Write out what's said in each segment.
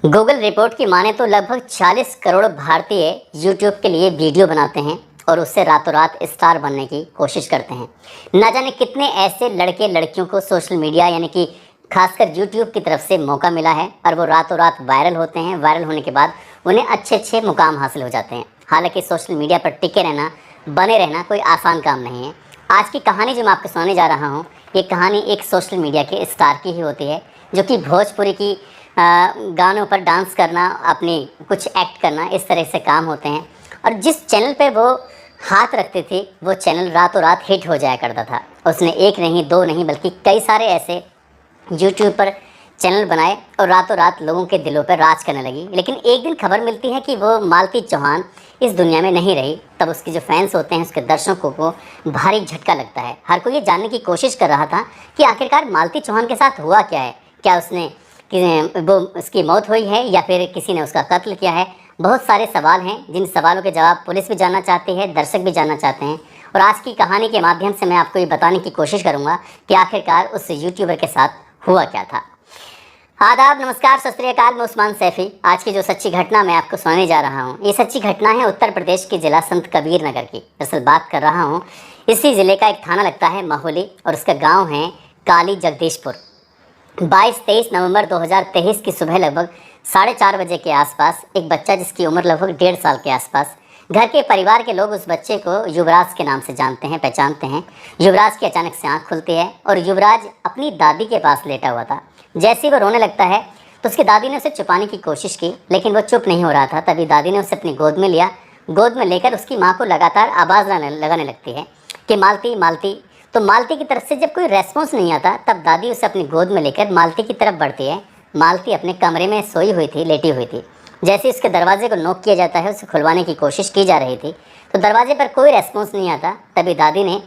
Google report की माने तो लगभग 40 करोड़ भारतीय यूट्यूब के लिए वीडियो बनाते हैं और उससे रातों रात स्टार बनने की कोशिश करते हैं। ना जाने कितने ऐसे लड़के लड़कियों को सोशल मीडिया यानी कि खासकर यूट्यूब की तरफ से मौका मिला है और वो रातों रात वायरल होते हैं। वायरल होने के बाद उन्हें अच्छे अच्छे मुकाम हासिल हो जाते हैं। हालांकि सोशल मीडिया पर टिके रहना, बने रहना कोई आसान काम नहीं है। आज की कहानी जो मैं आपको सुनाने जा रहा हूँ, ये कहानी एक सोशल मीडिया के स्टार की ही होती है, जो कि भोजपुरी की गानों पर डांस करना, अपनी कुछ एक्ट करना, इस तरह से काम होते हैं। और जिस चैनल पे वो हाथ रखते थे वो चैनल रातों रात हिट हो जाया करता था। उसने एक नहीं, दो नहीं, बल्कि कई सारे ऐसे यूट्यूब पर चैनल बनाए और रातों रात लोगों के दिलों पर राज करने लगी। लेकिन एक दिन खबर मिलती है कि वो मालती चौहान इस दुनिया में नहीं रही। तब उसके जो फैंस होते हैं, उसके दर्शकों को भारी झटका लगता है। हर कोई ये जानने की कोशिश कर रहा था कि आखिरकार मालती चौहान के साथ हुआ क्या है। क्या वो उसकी मौत हुई है या फिर किसी ने उसका कत्ल किया है। बहुत सारे सवाल हैं जिन सवालों के जवाब पुलिस भी जानना चाहती है, दर्शक भी जानना चाहते हैं। और आज की कहानी के माध्यम से मैं आपको ये बताने की कोशिश करूँगा कि आखिरकार उस यूट्यूबर के साथ हुआ क्या था। आदाब, नमस्कार, सत श्री अकाल। मैं उस्मान सैफी। आज की जो सच्ची घटना मैं आपको सुनाने जा रहा हूँ, ये सच्ची घटना है उत्तर प्रदेश के जिला संत कबीर नगर की। दरअसल बात कर रहा हूँ, इसी ज़िले का एक थाना लगता है महोली और उसका गांव है काली जगदीशपुर। 22-23 नवंबर 2023 की सुबह लगभग 4:30 बजे के आसपास एक बच्चा, जिसकी उम्र लगभग 1.5 साल के आसपास, घर के परिवार के लोग उस बच्चे को युवराज के नाम से जानते हैं, पहचानते हैं। युवराज की अचानक से आंख खुलती है और युवराज अपनी दादी के पास लेटा हुआ था। जैसे ही वो रोने लगता है तो उसकी दादी ने उसे छुपाने की कोशिश की, लेकिन वो चुप नहीं हो रहा था। तभी दादी ने उसे अपनी गोद में लिया। गोद में लेकर उसकी माँ को लगातार आवाज़ लगाने लगती है कि मालती मालती। तो मालती की तरफ से जब कोई रेस्पॉन्स नहीं आता, तब दादी उसे अपनी गोद में लेकर मालती की तरफ बढ़ती है। मालती अपने कमरे में सोई हुई थी, लेटी हुई थी। जैसे उसके दरवाजे को नॉक किया जाता है, उसे खुलवाने की कोशिश की जा रही थी, तो दरवाजे पर कोई रेस्पॉन्स नहीं आता। तभी दादी ने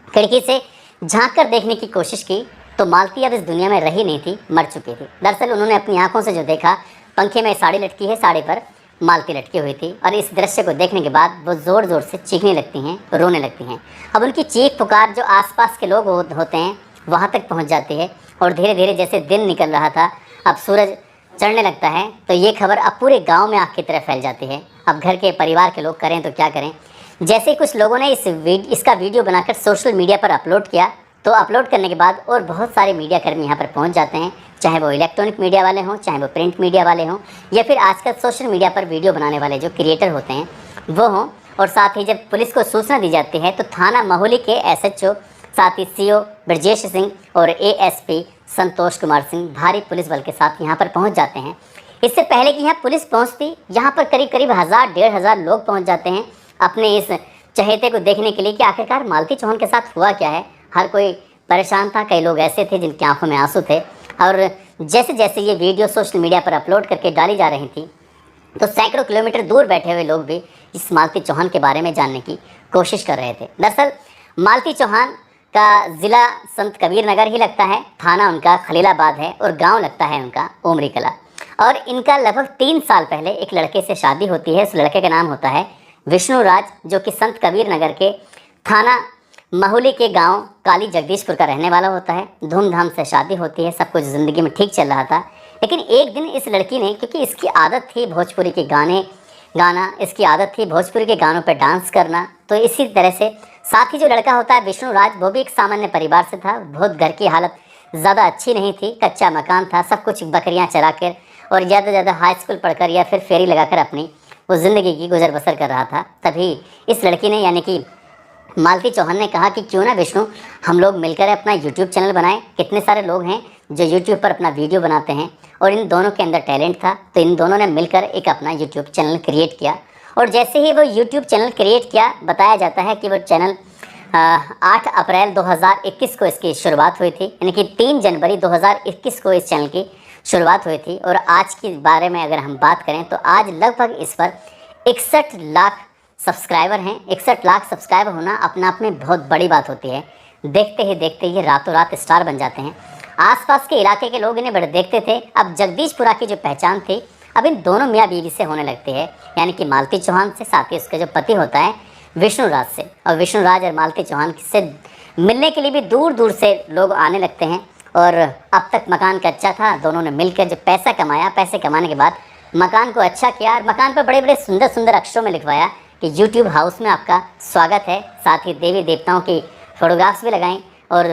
खिड़की से झांक कर देखने की कोशिश की तो मालती अब इस दुनिया में रही नहीं थी, मर चुकी थी। दरअसल उन्होंने अपनी आंखों से जो देखा, पंखे में साड़ी लटकी है, साड़ी पर मालती लटकी हुई थी। और इस दृश्य को देखने के बाद वो ज़ोर ज़ोर से चीखने लगती हैं, रोने लगती हैं। अब उनकी चीख पुकार जो आसपास के लोग होते हैं वहाँ तक पहुँच जाती है। और धीरे धीरे जैसे दिन निकल रहा था, अब सूरज चढ़ने लगता है, तो ये खबर अब पूरे गांव में आग की तरह फैल जाती है। अब घर के परिवार के लोग करें तो क्या करें। जैसे कुछ लोगों ने इसका वीडियो बनाकर सोशल मीडिया पर अपलोड किया, तो अपलोड करने के बाद और बहुत सारे मीडिया कर्मी यहाँ पर पहुँच जाते हैं, चाहे वो इलेक्ट्रॉनिक मीडिया वाले हों, चाहे वो प्रिंट मीडिया वाले हों, या फिर आजकल सोशल मीडिया पर वीडियो बनाने वाले जो क्रिएटर होते हैं वो हों। और साथ ही जब पुलिस को सूचना दी जाती है तो थाना महोली के SHO, साथ ही CO ब्रजेश सिंह और ASP संतोष कुमार सिंह भारी पुलिस बल के साथ यहाँ पर पहुँच जाते हैं। इससे पहले कि यहाँ पुलिस पहुँचती, यहाँ पर करीब 1000-1500 लोग पहुँच जाते हैं अपने इस चहेते को देखने के लिए कि आखिरकार मालती चौहान के साथ हुआ क्या है। हर कोई परेशान था, कई लोग ऐसे थे जिनकी आंखों में आंसू थे। और जैसे जैसे ये वीडियो सोशल मीडिया पर अपलोड करके डाली जा रही थी, तो सैकड़ों किलोमीटर दूर बैठे हुए लोग भी इस मालती चौहान के बारे में जानने की कोशिश कर रहे थे। दरअसल मालती चौहान का ज़िला संत कबीर नगर ही लगता है, थाना उनका खलीलाबाद है और गांव लगता है उनका ओमरी कला। और इनका लगभग 3 साल पहले एक लड़के से शादी होती है। उस लड़के का नाम होता है विष्णु राज, जो कि संत कबीर नगर के थाना महोली के गांव काली जगदीशपुर का रहने वाला होता है। धूमधाम से शादी होती है, सब कुछ ज़िंदगी में ठीक चल रहा था। लेकिन एक दिन इस लड़की ने, क्योंकि इसकी आदत थी भोजपुरी के गाने गाना, इसकी आदत थी भोजपुरी के गानों पर डांस करना, तो इसी तरह से साथ ही जो लड़का होता है विष्णु राज, वो भी एक सामान्य परिवार से था। बहुत घर की हालत ज़्यादा अच्छी नहीं थी, कच्चा मकान था, सब कुछ बकरियाँ चरा कर और ज़्यादा से ज़्यादा हाई स्कूल पढ़कर या फिर फेरी लगाकर अपनी वो ज़िंदगी की गुजर बसर कर रहा था। तभी इस लड़की ने, यानी कि मालती चौहान ने कहा कि क्यों ना विष्णु, हम लोग मिलकर अपना YouTube चैनल बनाएं। कितने सारे लोग हैं जो YouTube पर अपना वीडियो बनाते हैं और इन दोनों के अंदर टैलेंट था, तो इन दोनों ने मिलकर एक अपना YouTube चैनल क्रिएट किया। और जैसे ही वो YouTube चैनल क्रिएट किया, बताया जाता है कि वो चैनल 8 अप्रैल 2021 को इसकी शुरुआत हुई थी, यानी कि 3 जनवरी 2021 को इस चैनल की शुरुआत हुई थी। और आज के बारे में अगर हम बात करें तो आज लगभग इस पर 61 लाख सब्सक्राइबर हैं। 61 लाख सब्सक्राइबर होना अपना आप में बहुत बड़ी बात होती है। देखते ही देखते ये रातों रात स्टार बन जाते हैं। आसपास के इलाके के लोग इन्हें बड़े देखते थे। अब जगदीशपुरा की जो पहचान थी अब इन दोनों मियाँ बीवी से होने लगती है, यानी कि मालती चौहान से, साथ ही उसका जो पति होता है विष्णु राज से। और विष्णु राज और मालती चौहान से मिलने के लिए भी दूर दूर से लोग आने लगते हैं और अब तक मकान कच्चा था। दोनों ने मिलकर जो पैसा कमाया, पैसे कमाने के बाद मकान को अच्छा किया और मकान पर बड़े बड़े सुंदर सुंदर अक्षरों में लिखवाया कि यूट्यूब हाउस में आपका स्वागत है। साथ ही देवी देवताओं की फोटोग्राफ्स भी लगाई और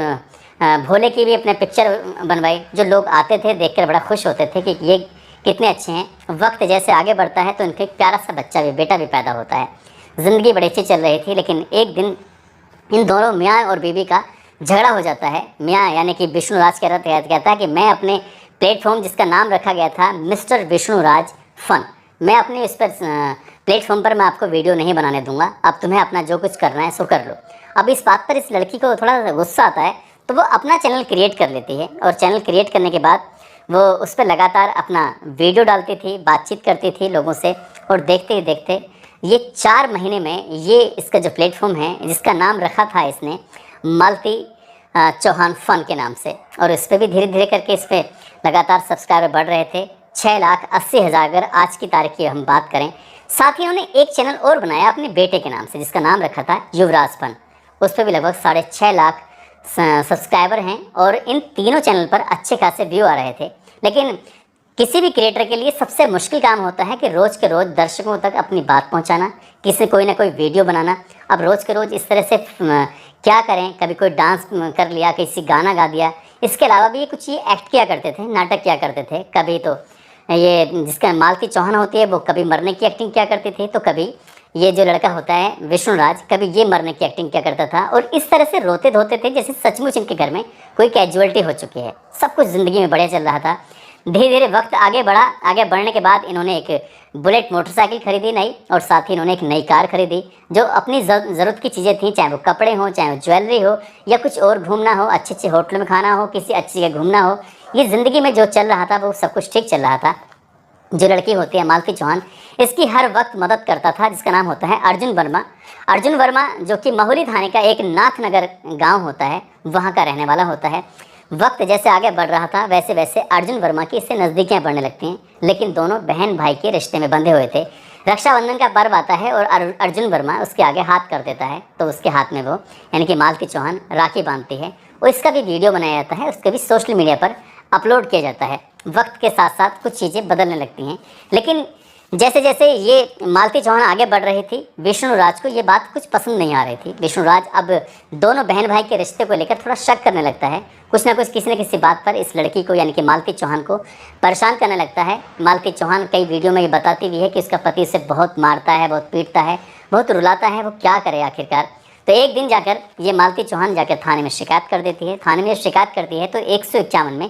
भोले की भी अपने पिक्चर बनवाई। जो लोग आते थे देखकर बड़ा खुश होते थे कि ये कितने अच्छे हैं। वक्त जैसे आगे बढ़ता है तो इनका एक प्यारा सा बच्चा भी, बेटा भी पैदा होता है। ज़िंदगी बड़ी अच्छी चल रही थी, लेकिन एक दिन इन दोनों मियाँ और बीवी का झगड़ा हो जाता है। मियाँ यानी कि विष्णुराज कहता है कि मैं अपने प्लेटफॉर्म जिसका नाम रखा गया था मिस्टर विष्णुराज फन, मैं अपने इस पर प्लेटफॉर्म पर मैं आपको वीडियो नहीं बनाने दूंगा। अब तुम्हें अपना जो कुछ करना है सो कर लो। अब इस बात पर इस लड़की को थोड़ा गुस्सा आता है, तो वो अपना चैनल क्रिएट कर लेती है और चैनल क्रिएट करने के बाद वो उस पर लगातार अपना वीडियो डालती थी, बातचीत करती थी लोगों से। और देखते ही देखते ये 4 महीने में ये इसका जो प्लेटफॉर्म है जिसका नाम रखा था इसने मालती चौहान फ़न के नाम से, और इस पर भी धीरे धीरे करके इस पर लगातार सब्सक्राइबर बढ़ रहे थे। 6,80,000 अगर आज की तारीख की हम बात करें। साथ ही उन्होंने एक चैनल और बनाया अपने बेटे के नाम से जिसका नाम रखा था युवराज फन। उस पर भी लगभग 6.5 लाख सब्सक्राइबर हैं और इन तीनों चैनल पर अच्छे खासे व्यू आ रहे थे। लेकिन किसी भी क्रिएटर के लिए सबसे मुश्किल काम होता है कि रोज़ के रोज़ दर्शकों तक अपनी बात पहुंचाना, किसी कोई ना कोई वीडियो बनाना। अब रोज़ के रोज़ इस तरह से क्या करें, कभी कोई डांस कर लिया, किसी गाना गा दिया। इसके अलावा भी कुछ ये एक्ट किया करते थे, नाटक किया करते थे। कभी तो ये जिसका मालती चौहान होती है वो कभी मरने की एक्टिंग किया करती थी, तो कभी ये जो लड़का होता है विष्णुराज कभी ये मरने की एक्टिंग किया करता था। और इस तरह से रोते धोते थे जैसे सचमुच इनके घर में कोई कैजुअलिटी हो चुकी है। सब कुछ ज़िंदगी में बढ़िया चल रहा था। धीरे धीरे वक्त आगे बढ़ा। आगे बढ़ने के बाद इन्होंने एक बुलेट मोटरसाइकिल खरीदी नई, और साथ ही इन्होंने एक नई कार खरीदी जो अपनी ज़रूरत की चीज़ें थी, चाहे वो कपड़े हों, चाहे वो ज्वेलरी हो, या कुछ और घूमना हो, अच्छे अच्छे होटल में खाना हो, किसी अच्छी जगह घूमना हो। ये ज़िंदगी में जो चल रहा था वो सब कुछ ठीक चल रहा था। जो लड़की होती है मालती चौहान, इसकी हर वक्त मदद करता था, जिसका नाम होता है अर्जुन वर्मा। अर्जुन वर्मा जो कि महुली थाने का एक नाथनगर गांव होता है, वहां का रहने वाला होता है। वक्त जैसे आगे बढ़ रहा था वैसे वैसे अर्जुन वर्मा की इससे नज़दीकियाँ बढ़ने लगती हैं, लेकिन दोनों बहन भाई के रिश्ते में बंधे हुए थे। रक्षाबंधन का पर्व आता है और अर्जुन वर्मा उसके आगे हाथ कर देता है, तो उसके हाथ में वो यानी कि मालती चौहान राखी बांधती है और इसका भी वीडियो बनाया जाता है, उसका भी सोशल मीडिया पर अपलोड किया जाता है। वक्त के साथ साथ कुछ चीज़ें बदलने लगती हैं, लेकिन जैसे जैसे ये मालती चौहान आगे बढ़ रही थी, विष्णुराज को ये बात कुछ पसंद नहीं आ रही थी। विष्णुराज अब दोनों बहन भाई के रिश्ते को लेकर थोड़ा शक करने लगता है। कुछ ना कुछ किसी न किसी बात पर इस लड़की को यानी कि मालती चौहान को परेशान करने लगता है। मालती चौहान कई वीडियो में ये बताती भी है कि उसका पति उसे बहुत मारता है, बहुत पीटता है, बहुत रुलाता है। वो क्या करे आखिरकार। तो एक दिन जाकर ये मालती चौहान जाकर थाने में शिकायत कर देती है। थाने में शिकायत करती है तो 151 में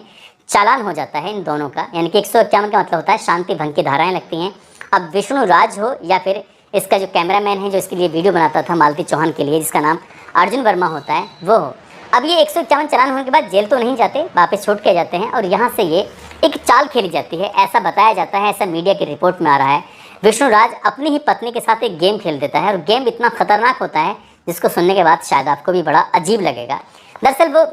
चालान हो जाता है इन दोनों का, यानी कि 151 का मतलब होता है शांति भंग की धाराएं लगती हैं। अब विष्णुराज हो या फिर इसका जो कैमरामैन है जो इसके लिए वीडियो बनाता था मालती चौहान के लिए, जिसका नाम अर्जुन वर्मा होता है, वो हो। अब ये 151 चालान होने के बाद जेल तो नहीं जाते, वापस छूट के जाते हैं और यहाँ से ये एक चाल खेली जाती है, ऐसा बताया जाता है, ऐसा मीडिया की रिपोर्ट में आ रहा है। विष्णुराज अपनी ही पत्नी के साथ एक गेम खेल देता है और गेम इतना खतरनाक होता है जिसको सुनने के बाद शायद आपको भी बड़ा अजीब लगेगा। दरअसल वो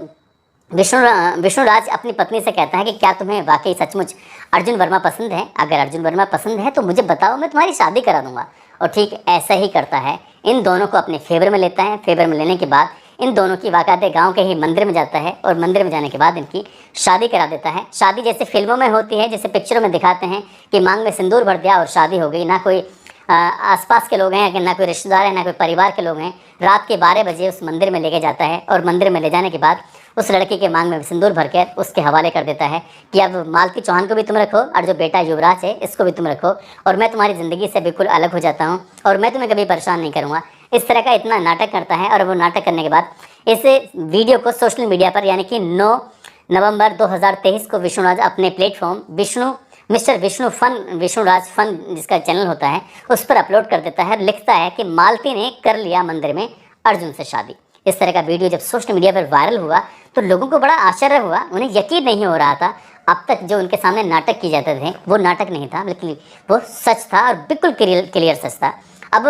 विष्णुराज अपनी पत्नी से कहता है कि क्या तुम्हें वाकई सचमुच अर्जुन वर्मा पसंद है? अगर अर्जुन वर्मा पसंद है तो मुझे बताओ, मैं तुम्हारी शादी करा दूंगा। और ठीक ऐसा ही करता है, इन दोनों को अपने फेवर में लेता है। फेवर में लेने के बाद इन दोनों की बाकायदे गांव के ही मंदिर में जाता है और मंदिर में जाने के बाद इनकी शादी करा देता है। शादी जैसे फिल्मों में होती है, जैसे पिक्चरों में दिखाते हैं कि मांग में सिंदूर भर दिया और शादी हो गई। ना कोई आसपास के लोग हैं, ना कोई रिश्तेदार है, ना कोई परिवार के लोग हैं। रात के 12 बजे उस मंदिर में लेके जाता है और मंदिर में ले जाने के बाद उस लड़की के मांग में सिंदूर भरकर उसके हवाले कर देता है कि अब मालती चौहान को भी तुम रखो और जो बेटा युवराज है इसको भी तुम रखो, और मैं तुम्हारी ज़िंदगी से बिल्कुल अलग हो जाता हूँ और मैं तुम्हें कभी परेशान नहीं करूँगा। इस तरह का इतना नाटक करता है और वो नाटक करने के बाद इस वीडियो को सोशल मीडिया पर यानी कि 9 नवंबर 2023 को विष्णुराज अपने प्लेटफॉर्म मिस्टर विष्णुराज फन जिसका चैनल होता है उस पर अपलोड कर देता है। लिखता है कि मालती ने कर लिया मंदिर में अर्जुन से शादी। इस तरह का वीडियो जब सोशल मीडिया पर वायरल हुआ तो लोगों को बड़ा आश्चर्य हुआ, उन्हें यकीन नहीं हो रहा था। अब तक जो उनके सामने नाटक किए जाते थे वो नाटक नहीं था, बल्कि वो सच था और बिल्कुल क्लियर सच था। अब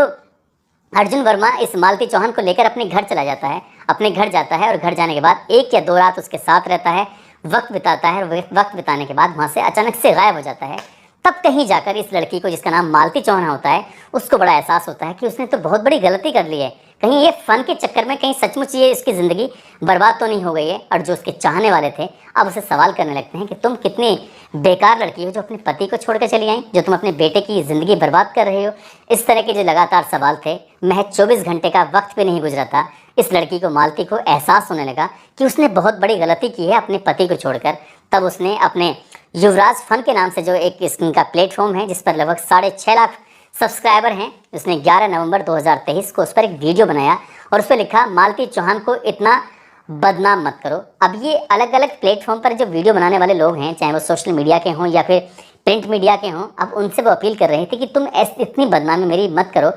अर्जुन वर्मा इस मालती चौहान को लेकर अपने घर चला जाता है, अपने घर जाता है और घर जाने के बाद 1 या 2 रात उसके साथ रहता है, वक्त बिताता है। वक्त बिताने के बाद वहाँ से अचानक से गायब हो जाता है। तब कहीं जाकर इस लड़की को जिसका नाम मालती चौहान होता है उसको बड़ा एहसास होता है कि उसने तो बहुत बड़ी गलती कर ली है। कहीं ये फ़न के चक्कर में कहीं सचमुच ये इसकी ज़िंदगी बर्बाद तो नहीं हो गई है। और जो उसके चाहने वाले थे अब उसे सवाल करने लगते हैं कि तुम कितनी बेकार लड़की हो जो अपने पति को छोड़ कर चली आई, जो तुम अपने बेटे की ज़िंदगी बर्बाद कर रहे हो। इस तरह के जो लगातार सवाल थे, महज 24 घंटे का वक्त भी नहीं गुजरा था, इस लड़की को, मालती को, एहसास होने लगा कि उसने बहुत बड़ी गलती की है अपने पति को छोड़कर। तब उसने अपने युवराज फन के नाम से जो एक इनका प्लेटफॉर्म है जिस पर लगभग 6.5 लाख सब्सक्राइबर हैं, उसने 11 नवंबर 2023 को उस पर एक वीडियो बनाया और उस पर लिखा, मालती चौहान को इतना बदनाम मत करो। अब ये अलग अलग प्लेटफॉर्म पर जो वीडियो बनाने वाले लोग हैं, चाहे वो सोशल मीडिया के हों या फिर प्रिंट मीडिया के हों, अब उनसे वो अपील कर रहे थे कि तुम इतनी बदनामी मेरी मत करो।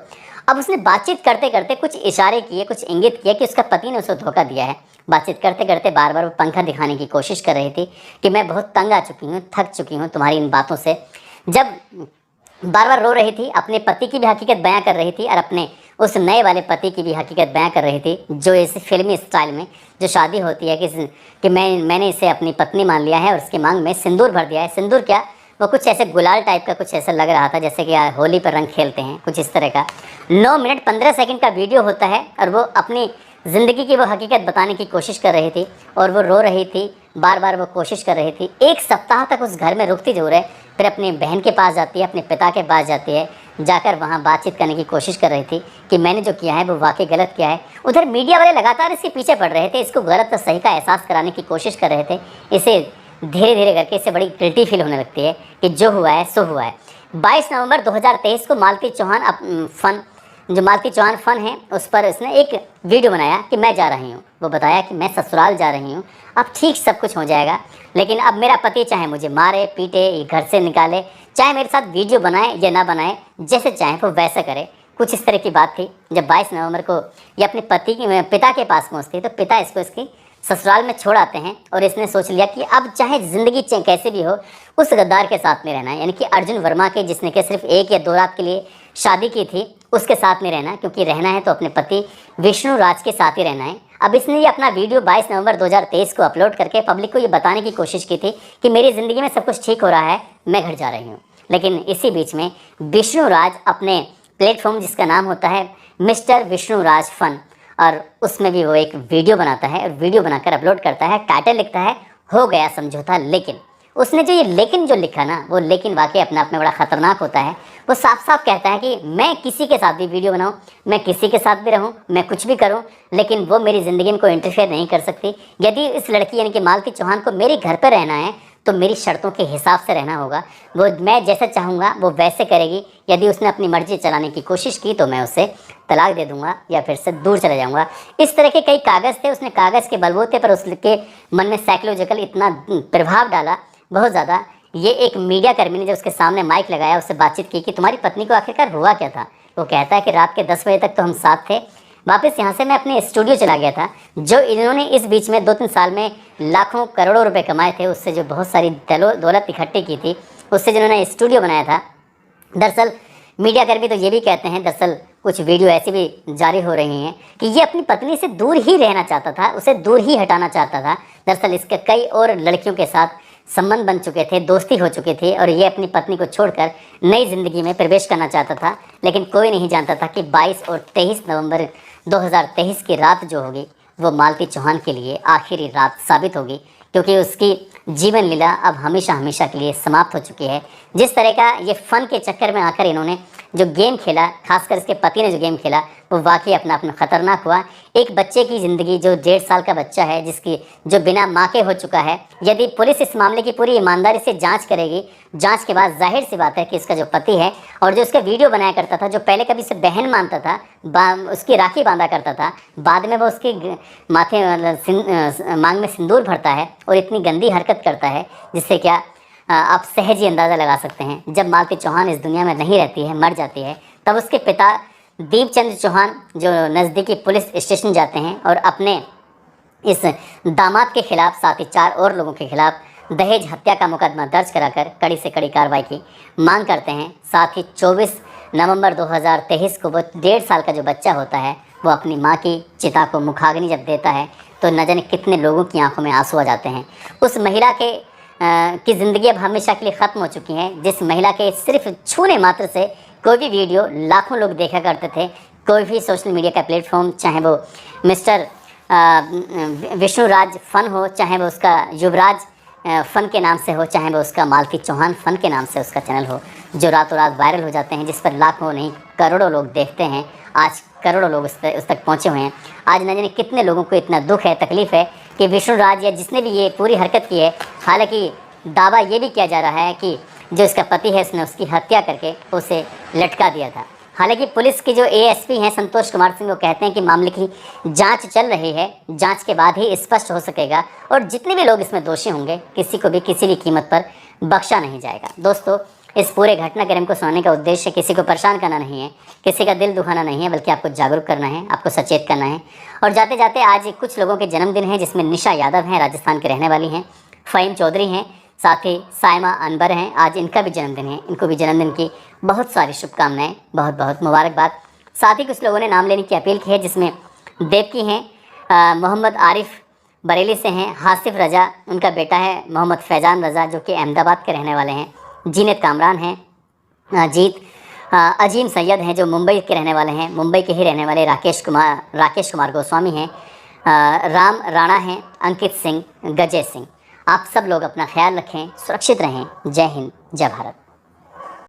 अब उसने बातचीत करते करते कुछ इशारे किए, कुछ इंगित किया कि उसका पति ने उसे धोखा दिया है। बातचीत करते करते बार बार वो पंखा दिखाने की कोशिश कर रही थी कि मैं बहुत तंग आ चुकी हूँ, थक चुकी हूँ तुम्हारी इन बातों से। जब बार बार रो रही थी, अपने पति की भी हकीकत बयां कर रही थी और अपने उस नए वाले पति की भी हकीकत बयां कर रही थी, जो इस फिल्मी स्टाइल में जो शादी होती है कि मैंने इसे अपनी पत्नी मान लिया है और उसकी मांग में सिंदूर भर दिया है। सिंदूर क्या, वो कुछ ऐसे गुलाल टाइप का कुछ ऐसा लग रहा था जैसे कि होली पर रंग खेलते हैं, कुछ इस तरह का। 9 मिनट 15 सेकंड का वीडियो होता है और वो अपनी ज़िंदगी की वो हकीकत बताने की कोशिश कर रही थी और वो रो रही थी, बार बार वो कोशिश कर रही थी। 1 सप्ताह तक उस घर में रुकती जरूर है, फिर अपनी बहन के पास जाती है, अपने पिता के पास जाती है, जाकर वहाँ बातचीत करने की कोशिश कर रही थी कि मैंने जो किया है वो वाकई गलत किया है। उधर मीडिया वाले लगातार इसके पीछे पड़ रहे थे, इसको गलत और सही का एहसास कराने की कोशिश कर रहे थे। इसे धीरे धीरे करके इसे बड़ी गिल्टी फील होने लगती है कि जो हुआ है सो हुआ है। 22 नवंबर 2023 को मालती चौहान फन है, उस पर उसने एक वीडियो बनाया कि मैं जा रही हूँ। वो बताया कि मैं ससुराल जा रही हूँ, अब ठीक सब कुछ हो जाएगा, लेकिन अब मेरा पति चाहे मुझे मारे पीटे, घर से निकाले, चाहे मेरे साथ वीडियो बनाए या ना बनाए, जैसे चाहे वो वैसा करे। कुछ इस तरह की बात थी। जब 22 नवंबर को ये अपने पिता के पास पहुँचती तो पिता इसको इसकी ससुराल में छोड़ आते हैं और इसने सोच लिया कि अब चाहे ज़िंदगी कैसे भी हो, उस गद्दार के साथ में रहना है, यानी कि अर्जुन वर्मा के, जिसने कि सिर्फ 1 या 2 रात के लिए शादी की थी, उसके साथ में रहना है, क्योंकि रहना है तो अपने पति विष्णु राज के साथ ही रहना है। अब इसने ये अपना वीडियो 22 नवंबर 2023 को अपलोड करके पब्लिक को ये बताने की कोशिश की थी कि मेरी ज़िंदगी में सब कुछ ठीक हो रहा है, मैं घर जा रही हूँ। लेकिन इसी बीच में विष्णु राज अपने प्लेटफॉर्म जिसका नाम होता है मिस्टर विष्णु राज फन, और उसमें भी वो एक वीडियो बनाता है और वीडियो बनाकर अपलोड करता है। टाइटल लिखता है, हो गया समझौता लेकिन। उसने जो ये लेकिन जो लिखा ना, वो लेकिन वाकई अपने आप में बड़ा ख़तरनाक होता है। वो साफ साफ कहता है कि मैं किसी के साथ भी वीडियो बनाऊं, मैं किसी के साथ भी रहूं, मैं कुछ भी करूं, लेकिन वो मेरी ज़िंदगी में कोई इंटरफेयर नहीं कर सकती। यदि इस लड़की यानी कि मालती चौहान को मेरे घर पर रहना है तो मेरी शर्तों के हिसाब से रहना होगा। वो मैं जैसा चाहूँगा वो वैसे करेगी। यदि उसने अपनी मर्जी चलाने की कोशिश की तो मैं उसे तलाक दे दूंगा या फिर से दूर चले जाऊंगा। इस तरह के कई कागज़ थे। उसने कागज़ के बलबूते पर उसके मन में साइकोलॉजिकल इतना प्रभाव डाला, बहुत ज़्यादा। ये एक मीडिया कर्मी ने जब उसके सामने माइक लगाया, उससे बातचीत की कि तुम्हारी पत्नी को आखिरकार हुआ क्या था। वो कहता है कि रात के 10 बजे तक तो हम साथ थे, वापस यहाँ से मैं अपने स्टूडियो चला गया था। जो इन्होंने इस बीच में 2-3 साल में लाखों करोड़ों रुपए कमाए थे, उससे जो बहुत सारी दौलत इकट्ठी की थी, उससे जिन्होंने स्टूडियो बनाया था। दरअसल मीडिया कर्मी तो ये भी कहते हैं, दरअसल कुछ वीडियो ऐसी भी जारी हो रही हैं कि ये अपनी पत्नी से दूर ही रहना चाहता था, उसे दूर ही हटाना चाहता था। दरअसल इसके कई और लड़कियों के साथ संबंध बन चुके थे, दोस्ती हो चुकी थी, और ये अपनी पत्नी को छोड़कर नई ज़िंदगी में प्रवेश करना चाहता था। लेकिन कोई नहीं जानता था कि 22 और 23 नवंबर 2023 की रात जो होगी वो मालती चौहान के लिए आखिरी रात साबित होगी, क्योंकि उसकी जीवन लीला अब हमेशा हमेशा के लिए समाप्त हो चुकी है। जिस तरह का ये फ़न के चक्कर में आकर इन्होंने जो गेम खेला, खासकर इसके पति ने जो गेम खेला, वो वाकई अपना अपना ख़तरनाक हुआ। एक बच्चे की ज़िंदगी, जो 1.5 साल का बच्चा है, जिसकी जो बिना माँ के हो चुका है, यदि पुलिस इस मामले की पूरी ईमानदारी से जांच करेगी, जांच के बाद जाहिर सी बात है कि इसका जो पति है और जो उसका वीडियो बनाया करता था, जो पहले कभी उसे बहन मानता था, उसकी राखी बांधा करता था, बाद में वो उसके माथे मांग में सिंदूर भरता है और इतनी गंदी हरकत करता है जिससे क्या आप सहज ही अंदाज़ा लगा सकते हैं। जब मालती चौहान इस दुनिया में नहीं रहती है, मर जाती है, तब उसके पिता दीपचंद चौहान जो नज़दीकी पुलिस स्टेशन जाते हैं और अपने इस दामाद के खिलाफ, साथ ही 4 और लोगों के खिलाफ दहेज हत्या का मुकदमा दर्ज कराकर कड़ी से कड़ी कार्रवाई की मांग करते हैं। साथ ही 24 नवंबर 2023 को वो 1.5 साल का जो बच्चा होता है, वो अपनी माँ की चिता को मुखाग्नि जब देता है तो न जाने कितने लोगों की आंखों में आंसू आ जाते हैं। उस महिला की ज़िंदगी अब हमेशा के लिए ख़त्म हो चुकी है, जिस महिला के सिर्फ छूने मात्र से कोई भी वीडियो लाखों लोग देखा करते थे, कोई भी सोशल मीडिया का प्लेटफॉर्म, चाहे वो मिस्टर विष्णुराज फन हो, चाहे वो उसका युवराज फ़न के नाम से हो, चाहे वो उसका मालती चौहान फ़न के नाम से उसका चैनल हो, जो रातों रात वायरल हो जाते हैं, जिस पर लाखों नहीं करोड़ों लोग देखते हैं। आज करोड़ों लोग उस तक पहुँचे हुए हैं। आज न जाने कितने लोगों को इतना दुख है, तकलीफ़ है कि विष्णुराज या जिसने भी ये पूरी हरकत की है, हालांकि दावा ये भी किया जा रहा है कि जो इसका पति है उसने उसकी हत्या करके उसे लटका दिया था। हालांकि पुलिस के जो एएसपी हैं संतोष कुमार सिंह, वो कहते हैं कि मामले की जांच चल रही है, जांच के बाद ही स्पष्ट हो सकेगा और जितने भी लोग इसमें दोषी होंगे किसी को भी किसी भी कीमत पर बख्शा नहीं जाएगा। दोस्तों, इस पूरे घटनाक्रम को सुनाने का उद्देश्य किसी को परेशान करना नहीं है, किसी का दिल दुखाना नहीं है, बल्कि आपको जागरूक करना है, आपको सचेत करना है। और जाते जाते आज कुछ लोगों के जन्मदिन हैं, जिसमें निशा यादव हैं, राजस्थान के रहने वाली हैं, फ़हीम चौधरी हैं, साथ ही साइमा अनवर हैं, आज इनका भी जन्मदिन है। इनको भी जन्मदिन की बहुत सारी शुभकामनाएं, बहुत बहुत मुबारकबाद। साथ ही कुछ लोगों ने नाम लेने की अपील की है, जिसमें देवकी हैं, मोहम्मद आरिफ बरेली से हैं, हासिफ रजा उनका बेटा है, मोहम्मद फैज़ान रज़ा जो कि अहमदाबाद के रहने वाले हैं, जीनत कामरान हैं, जीत अजीम सैयद हैं जो मुंबई के रहने वाले हैं, मुंबई के ही रहने वाले राकेश कुमार गोस्वामी हैं, राम राणा हैं, अंकित सिंह, गजय सिंह। आप सब लोग अपना ख्याल रखें, सुरक्षित रहें। जय हिंद, जय भारत।